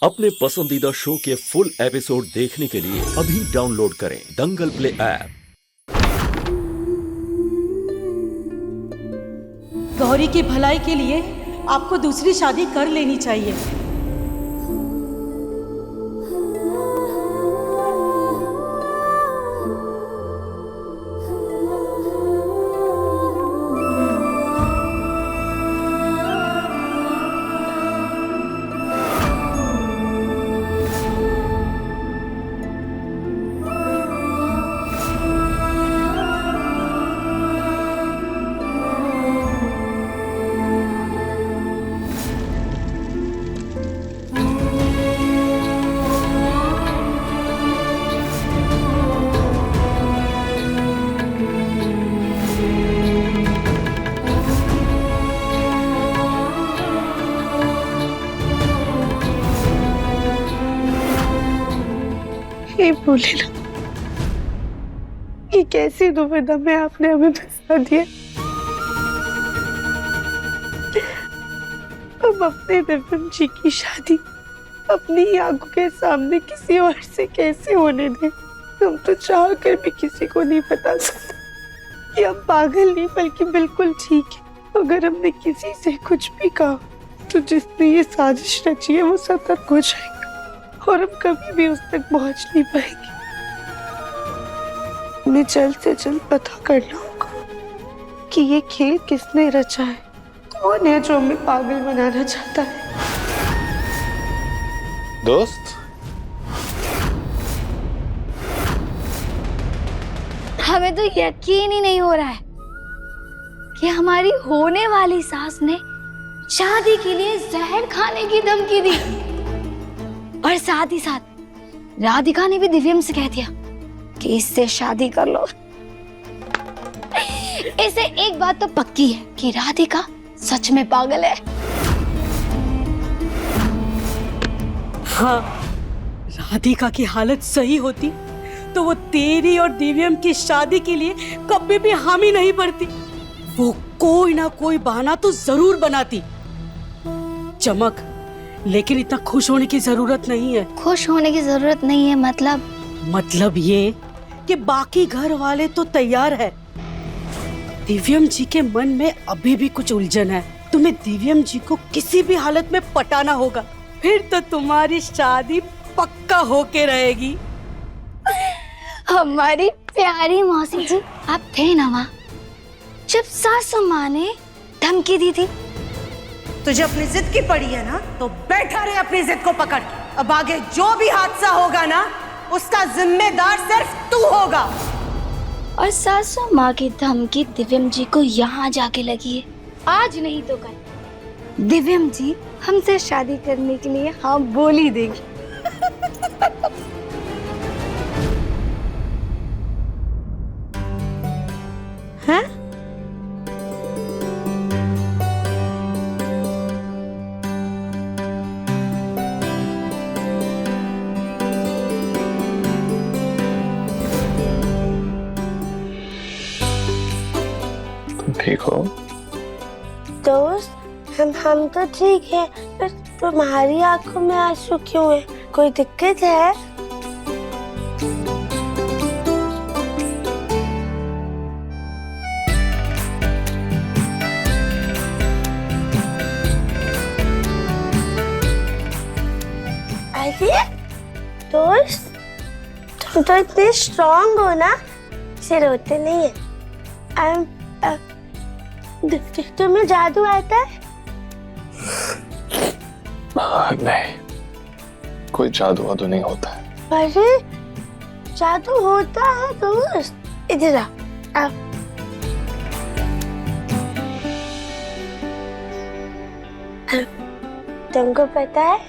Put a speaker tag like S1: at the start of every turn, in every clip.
S1: अपने पसंदीदा शो के फुल एपिसोड देखने के लिए अभी डाउनलोड करें दंगल प्ले ऐप।
S2: गौरी की भलाई के लिए आपको दूसरी शादी कर लेनी चाहिए।
S3: ये बोले ना, ये कैसी दुविधा में आपने हमें फंसा दिया। अब अपने दिव्यम जी की शादी अपनी ही आंखों के सामने किसी और से कैसे होने दें। हम तो चाह कर भी किसी को नहीं बता सकते कि हम पागल नहीं बल्कि बिल्कुल ठीक है। अगर हमने किसी से कुछ भी कहा तो जिसने ये साजिश रची है वो सतर्क हो जाएगा और हम कभी भी उस तक पहुंच नहीं पाएंगे। हमें जल्द से जल्द पता करना होगा कि ये खेल किसने रचा है, कौन है जो हमें पागल बनाना चाहता है।
S4: दोस्त,
S5: हमें तो यकीन ही नहीं हो रहा है कि हमारी होने वाली सास ने शादी के लिए जहर खाने की धमकी दी और साथ ही साथ राधिका ने भी दिव्यम से कह दिया कि इससे शादी कर लो। इससे एक बात तो पक्की है कि राधिका सच में पागल है।
S2: हाँ, राधिका की हालत सही होती तो वो तेरी और दिव्यम की शादी के लिए कभी भी हामी नहीं भरती। वो कोई ना कोई बहाना तो जरूर बनाती। चमक, लेकिन इतना खुश होने की जरूरत नहीं है।
S5: खुश होने की जरूरत नहीं है
S2: मतलब ये कि बाकी घर वाले तो तैयार है। दिव्यम जी के मन में अभी भी कुछ उलझन है। तुम्हें दिव्यम जी को किसी भी हालत में पटाना होगा, फिर तो तुम्हारी शादी पक्का होके रहेगी।
S5: हमारी प्यारी मौसी जी, आप थे ना वहाँ जब सासू माँ ने धमकी दी थी।
S6: तुझे अपनी जिद की पड़ी है ना, तो बैठा रहे अपनी जिद को पकड़। अब आगे जो भी हादसा होगा ना, उसका जिम्मेदार सिर्फ तू होगा।
S5: और सासू माँ की धमकी दिव्यम जी को यहाँ जाके लगी है। आज नहीं तो कल दिव्यम जी हमसे शादी करने के लिए हाँ बोल ही देगी।
S3: हैं?
S4: ठीक हो?
S3: दोस्त, हम तो ठीक है, पर तुम्हारी आंखों में आंसू क्यों है? कोई दिक्कत है? अरे दोस्त, तुम तो इतने स्ट्रॉन्ग हो ना, इसे रोते नहीं है। तुम्हें जादू आता है?
S4: नहीं, कोई जादू वादू नहीं होता है।
S3: अरे जादू होता है दोस्त, इधर आओ। तुमको पता है,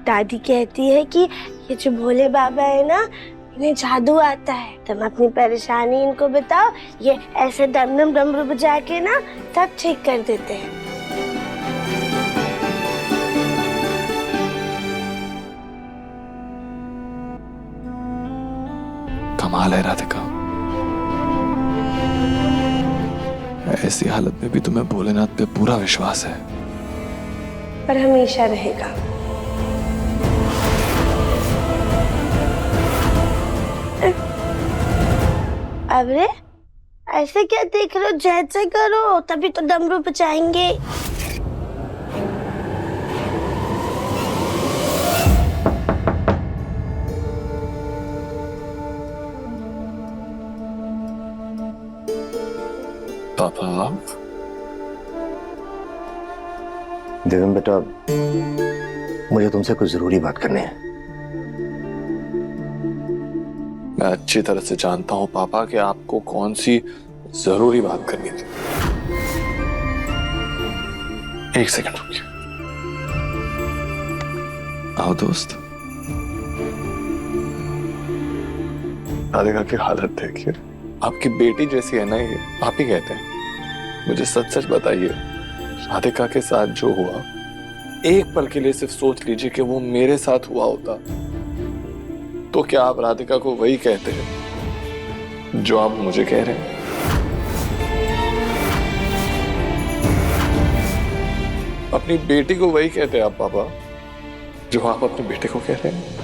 S3: दादी कहती है कि ये जो भोले बाबा है ना, इन्हें जादू आता है। तुम अपनी परेशानी इनको बताओ, ये ऐसे डम डम डमरू बजा के ना सब ठीक कर देते हैं।
S4: कमाल है राधिका, ऐसी हालत में भी तुम्हें भोलेनाथ पे पूरा विश्वास है।
S3: पर हमेशा रहेगा।
S7: अरे ऐसे क्या देख रहे हो, जैसे करो तभी तो डमरू बजाएंगे।
S4: पापा,
S8: दिव्यम बेटा, मुझे तुमसे कुछ जरूरी बात करनी है।
S4: मैं अच्छी तरह से जानता हूं पापा कि आपको कौन सी जरूरी बात करनी थी। एक सेकंड रुकिए। आओ दोस्त। राधिका की हालत देखिए, आपकी बेटी जैसी है ना ये, आप ही कहते हैं। मुझे सच सच बताइए, राधिका के साथ जो हुआ, एक पल के लिए सिर्फ सोच लीजिए कि वो मेरे साथ हुआ होता, तो क्या आप राधिका को वही कहते हैं जो आप मुझे कह रहे हैं? अपनी बेटी को वही कहते हैं आप पापा जो आप अपने बेटे को कह रहे हैं?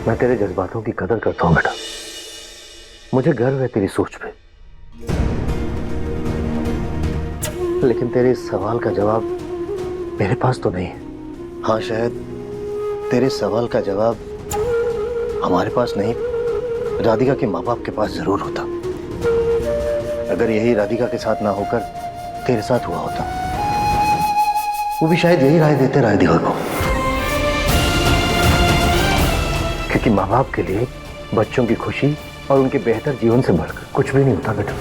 S8: मैं तेरे जज्बातों की कदर करता हूं बेटा, मुझे गर्व है तेरी सोच पे, लेकिन तेरे इस सवाल का जवाब मेरे पास तो नहीं है। हाँ, शायद तेरे सवाल का जवाब हमारे पास नहीं, राधिका के माँ बाप के पास जरूर होता। अगर यही राधिका के साथ ना होकर तेरे साथ हुआ होता, वो भी शायद यही राय देते राधिका को, क्योंकि माँ बाप के लिए बच्चों की खुशी और उनके बेहतर जीवन से बढ़कर कुछ भी नहीं होता बेटा।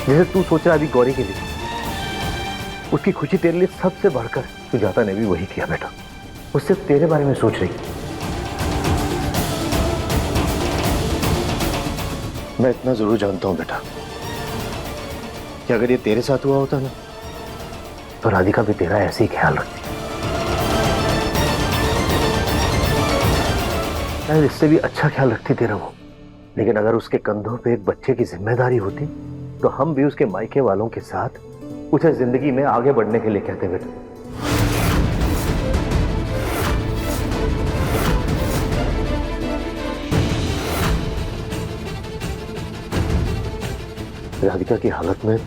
S8: जैसे तू सोच रहा अभी गौरी के लिए, उसकी खुशी तेरे लिए सबसे बढ़कर सुजाता ने भी वही किया बेटा। वो सिर्फ तेरे बारे में सोच रही। मैं इतना जरूर जानता हूं बेटा कि अगर ये तेरे साथ हुआ होता ना, तो राधिका भी तेरा ऐसे ही ख्याल रखती। शायद इससे भी अच्छा ख्याल रखती तेरा वो, लेकिन अगर उसके कंधों पे एक बच्चे की जिम्मेदारी होती, तो हम भी उसके मायके वालों के साथ उसे जिंदगी में आगे बढ़ने के लिए कहते बेटा। राधिका की हालत में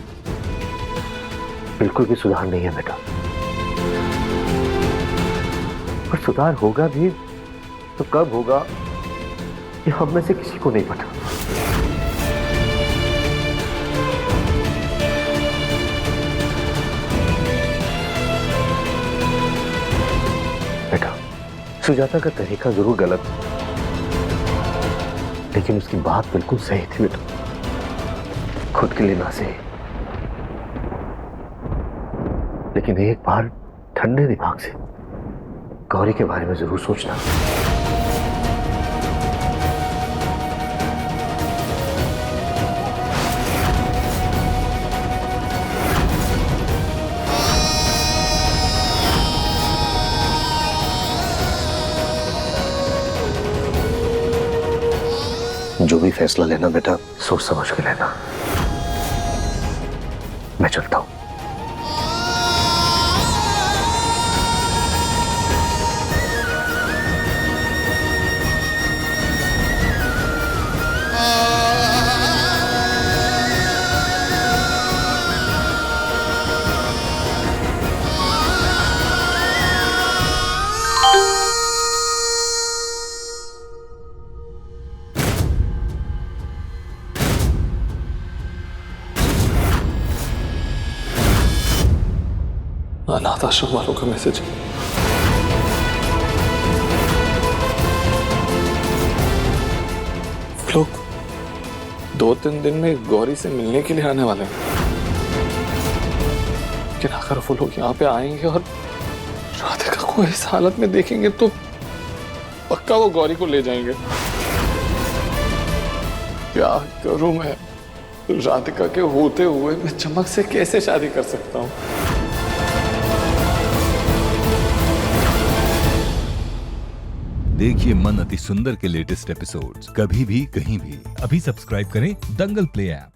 S8: बिल्कुल भी सुधार नहीं है बेटा, और सुधार होगा भी तो कब होगा ये हम में से किसी को नहीं पता। बेटा, सुजाता का तरीका जरूर गलत, लेकिन उसकी बात बिल्कुल सही थी बेटा, खुद के लिए ना सही, लेकिन एक बार ठंडे दिमाग से गौरी के बारे में जरूर सोचना। जो भी फैसला लेना बेटा, सोच समझ के लेना। मैं चलता हूं।
S4: अनाथ आश्रम वालों का मैसेज। लोग 2-3 दिन में गौरी से मिलने के लिए आने वाले हैं, लेकिन अगर वो लोग यहाँ पे आएंगे और राधिका को इस हालत में देखेंगे तो पक्का वो गौरी को ले जाएंगे। क्या करूं मैं? राधिका के होते हुए मैं चमक से कैसे शादी कर सकता हूं?
S9: देखिए मन अति सुंदर के लेटेस्ट एपिसोड्स कभी भी कहीं भी। अभी सब्सक्राइब करें दंगल प्ले ऐप।